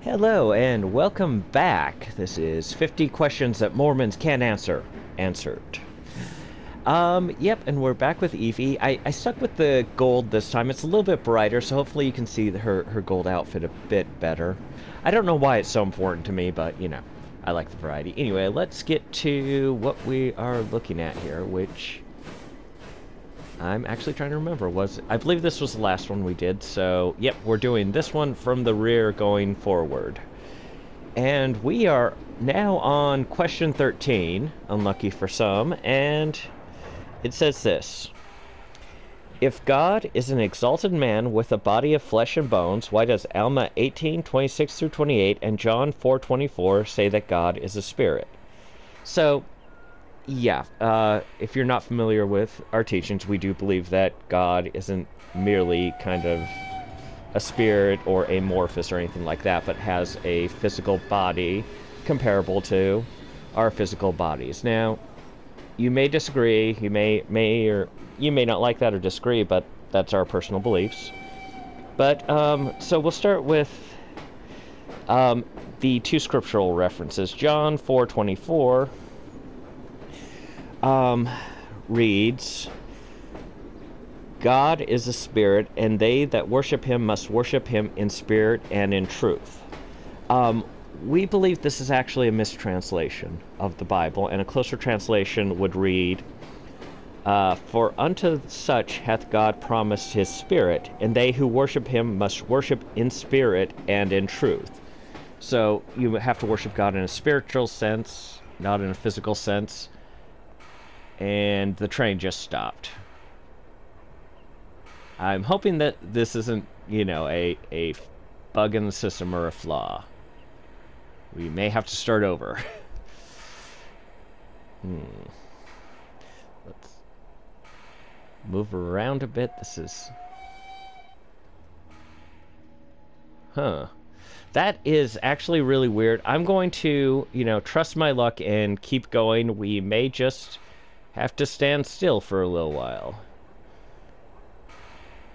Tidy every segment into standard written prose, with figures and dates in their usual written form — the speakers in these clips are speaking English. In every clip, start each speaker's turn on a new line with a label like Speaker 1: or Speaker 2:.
Speaker 1: Hello and welcome back. This is 50 questions that Mormons can't answer. Answered. Yep, and we're back with Evie. I stuck with the gold this time. It's a little bit brighter, so hopefully you can see her gold outfit a bit better. I don't know why it's so important to me, but, you know, I like the variety. Anyway, let's get to what we are looking at here, which I'm actually trying to remember. I believe this was the last one we did, so yep, we're doing this one from the rear going forward. And we are now on question 13, unlucky for some, and it says this. If God is an exalted man with a body of flesh and bones, why does Alma 18:26-28 and John 4:24 say that God is a spirit? So, yeah, if you're not familiar with our teachings, we do believe that God isn't merely kind of a spirit or amorphous or anything like that, but has a physical body comparable to our physical bodies. Now, you may disagree, you may not like that or disagree, but that's our personal beliefs. But, so we'll start with the two scriptural references. John 4:24 reads, God is a spirit, and they that worship him must worship him in spirit and in truth. We believe this is actually a mistranslation of the Bible, and a closer translation would read, for unto such hath God promised his spirit, and they who worship him must worship in spirit and in truth. So you have to worship God in a spiritual sense, not in a physical sense. And the train just stopped. I'm hoping that this isn't, you know, a bug in the system or a flaw. We may have to start over. Let's move around a bit. This is... That is actually really weird. I'm going to, you know, trust my luck and keep going. We may just have to stand still for a little while.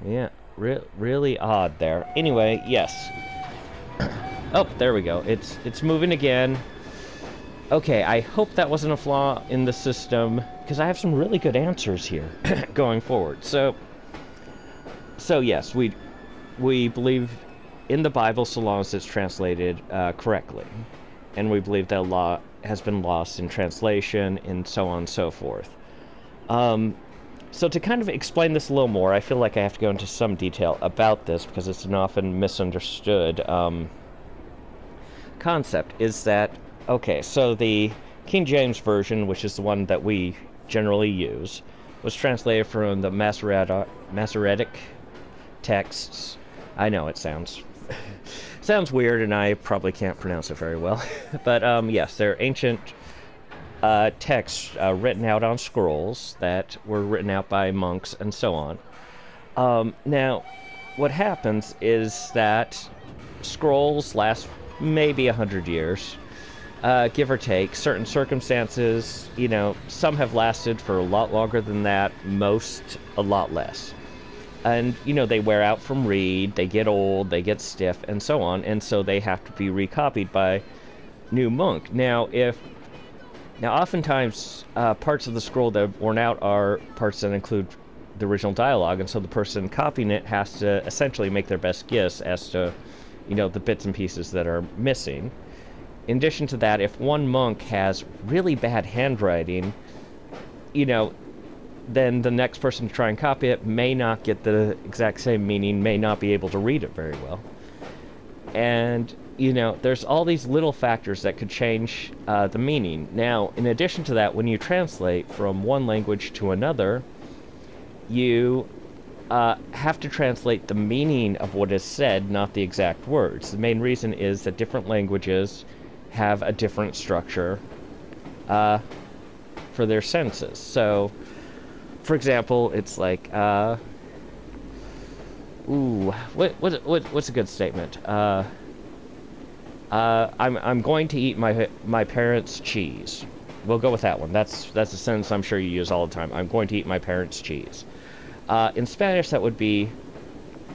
Speaker 1: Yeah, really odd there. Anyway, yes. Oh, there we go. It's moving again. Okay, I hope that wasn't a flaw in the system, because I have some really good answers here going forward. So yes, we believe in the Bible so long as it's translated correctly. And we believe that law has been lost in translation and so on and so forth. So to kind of explain this a little more, I feel like I have to go into some detail about this because it's an often misunderstood concept. Is that, okay, so the King James Version, which is the one that we generally use, was translated from the Masoretic texts. I know it sounds weird, and I probably can't pronounce it very well. But yes, they're ancient texts written out on scrolls that were written out by monks and so on. Now, what happens is that scrolls last maybe 100 years, give or take. Certain circumstances, you know, some have lasted for a lot longer than that, most a lot less. And, you know, they wear out from read, they get old, they get stiff, and so on, and so they have to be recopied by new monk. Now, oftentimes, parts of the scroll that have worn out are parts that include the original dialogue, and so the person copying it has to essentially make their best guess as to, you know, the bits and pieces that are missing. In addition to that, if one monk has really bad handwriting, you know, then the next person to try and copy it may not get the exact same meaning, may not be able to read it very well. And, you know, there's all these little factors that could change the meaning. Now, in addition to that, when you translate from one language to another, you have to translate the meaning of what is said, not the exact words. The main reason is that different languages have a different structure for their sentences. So, for example, it's like, what's a good statement? I'm going to eat my parents' cheese. We'll go with that one. That's a sentence I'm sure you use all the time. I'm going to eat my parents' cheese. In Spanish, that would be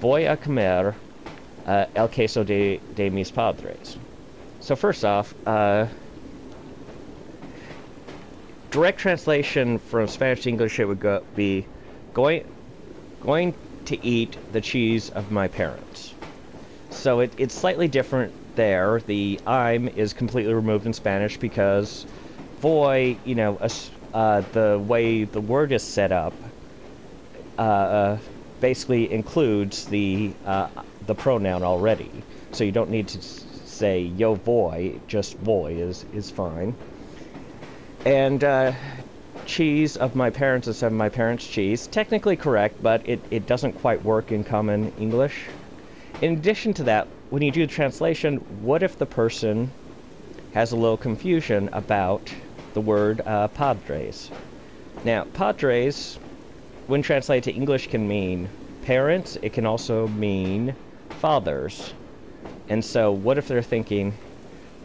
Speaker 1: voy a comer El queso de mis padres. So first off, direct translation from Spanish to English, it would be going to eat the cheese of my parents. So it's slightly different there. The I'm is completely removed in Spanish because voy, the way the word is set up, basically includes the pronoun already. So you don't need to say yo voy, just voy is fine. And cheese of my parents instead of my parents' cheese, technically correct, but it doesn't quite work in common English. In addition to that, when you do the translation, what if the person has a little confusion about the word padres? Now, padres, when translated to English, can mean parents. It can also mean fathers. And so what if they're thinking,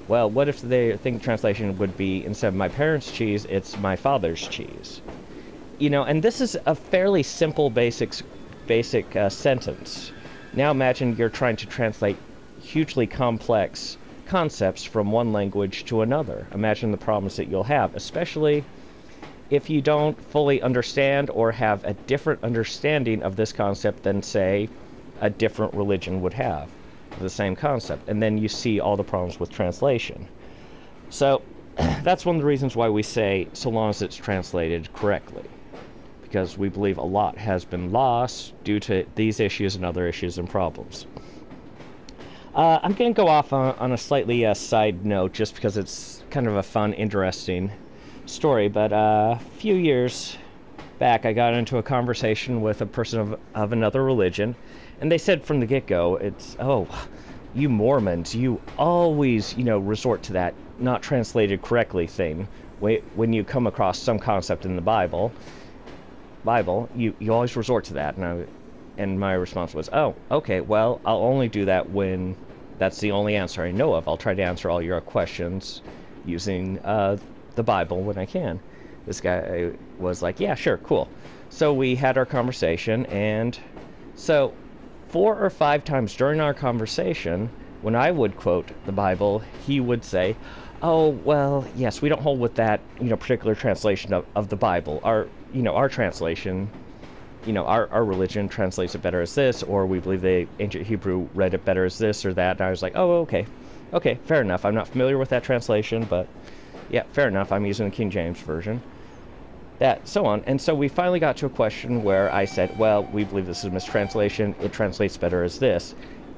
Speaker 1: well, what if they think translation would be, instead of my parents' cheese, it's my father's cheese? And this is a fairly simple basic sentence. Now imagine you're trying to translate hugely complex concepts from one language to another. Imagine the problems that you'll have, especially if you don't fully understand or have a different understanding of this concept than, say, a different religion would have the same concept. And then you see all the problems with translation. So that's one of the reasons why we say, so long as it's translated correctly, because we believe a lot has been lost due to these issues and other issues and problems. I'm going to go off on a slightly side note, just because it's kind of a fun, interesting story, but a few years back I got into a conversation with a person of another religion, and they said from the get-go, it's, oh, you Mormons, you always, resort to that not translated correctly thing when you come across some concept in the Bible, you always resort to that. And my response was, oh, okay, well, I'll only do that when that's the only answer I know of. I'll try to answer all your questions using the Bible when I can. This guy was like, yeah, sure, cool. So we had our conversation, and so 4 or 5 times during our conversation, when I would quote the Bible, he would say, oh, well, yes, we don't hold with that, particular translation of the Bible. Our translation, our religion translates it better as this, or we believe the ancient Hebrew read it better as this or that. And I was like, oh, okay, fair enough. I'm not familiar with that translation, but yeah, fair enough. I'm using the King James Version. That, so on. And so we finally got to a question where I said, well, we believe this is a mistranslation. It translates better as this.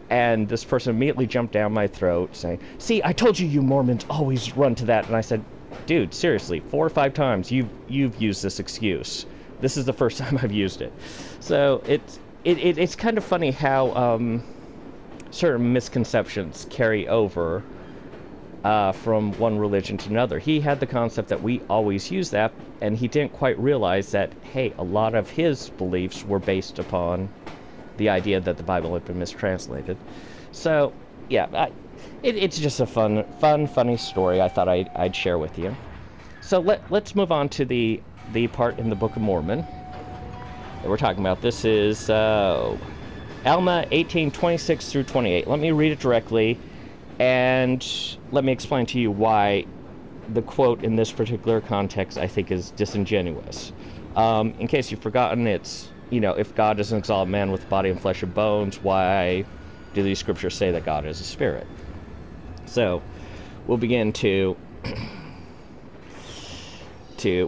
Speaker 1: And this person immediately jumped down my throat saying, see, I told you, you Mormons always run to that. And I said, dude, seriously, 4 or 5 times you've used this excuse. This is the first time I've used it. So it's kind of funny how certain misconceptions carry over from one religion to another. He had the concept that we always use that, and he didn't quite realize that, hey, a lot of his beliefs were based upon the idea that the Bible had been mistranslated. So, yeah, it's just a funny story I thought I'd share with you. So let's move on to the part in the Book of Mormon that we're talking about. This is Alma 18:26 through 28. Let me read it directly, and let me explain to you why the quote in this particular context I think is disingenuous. In case you've forgotten, it's, if God doesn't exalt man with body and flesh and bones, why do these scriptures say that God is a spirit? So we'll begin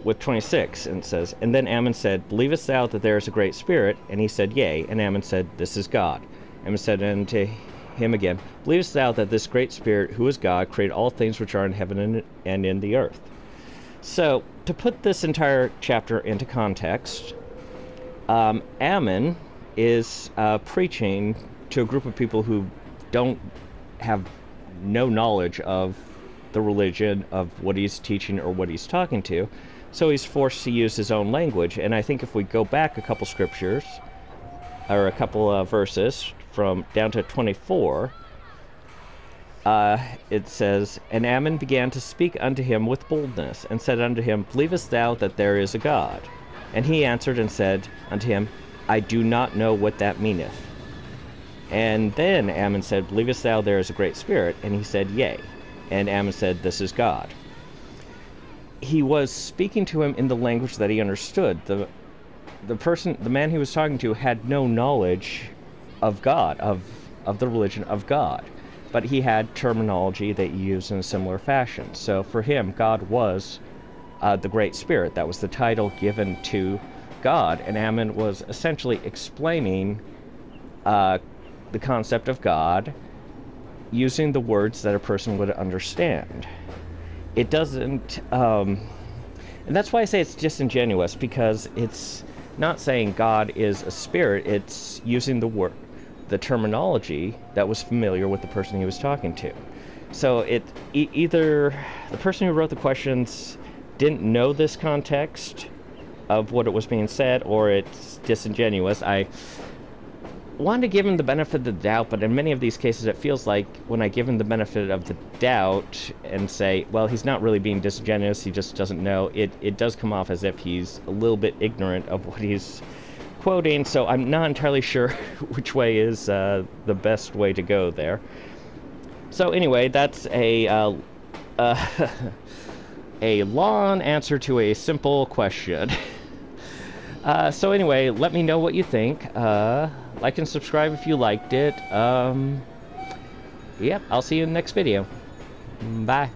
Speaker 1: with 26, and it says, and then Ammon said, believest thou that there is a great spirit? And he said, yea. And Ammon said, this is God. Ammon said unto him again, believest thou that this great spirit, who is God, created all things which are in heaven and in the earth? So, to put this entire chapter into context, Ammon is preaching to a group of people who don't have no knowledge of the religion, of what he's teaching or what he's talking to, so he's forced to use his own language. And I think if we go back a couple scriptures, or a couple verses, from down to 24, it says, and Ammon began to speak unto him with boldness, and said unto him, believest thou that there is a God? And he answered and said unto him, I do not know what that meaneth. And then Ammon said, "Believest thou there is a great spirit?" And he said, "Yea." And Ammon said, "This is God." He was speaking to him in the language that he understood. The man he was talking to had no knowledge of God, of the religion of God, but he had terminology that he used in a similar fashion. So for him, God was the Great Spirit. That was the title given to God, and Ammon was essentially explaining the concept of God using the words that a person would understand. It doesn't, and that's why I say it's disingenuous, because it's not saying God is a spirit, it's using the terminology that was familiar with the person he was talking to. So either the person who wrote the questions didn't know this context of what it was being said, or it's disingenuous. I wanted to give him the benefit of the doubt, but in many of these cases it feels like when I give him the benefit of the doubt and say, well, he's not really being disingenuous, he just doesn't know, it does come off as if he's a little bit ignorant of what he's quoting, so I'm not entirely sure which way is the best way to go there. So anyway, that's a a long answer to a simple question. So anyway, let me know what you think. Like and subscribe if you liked it. Yep, I'll see you in the next video. Bye.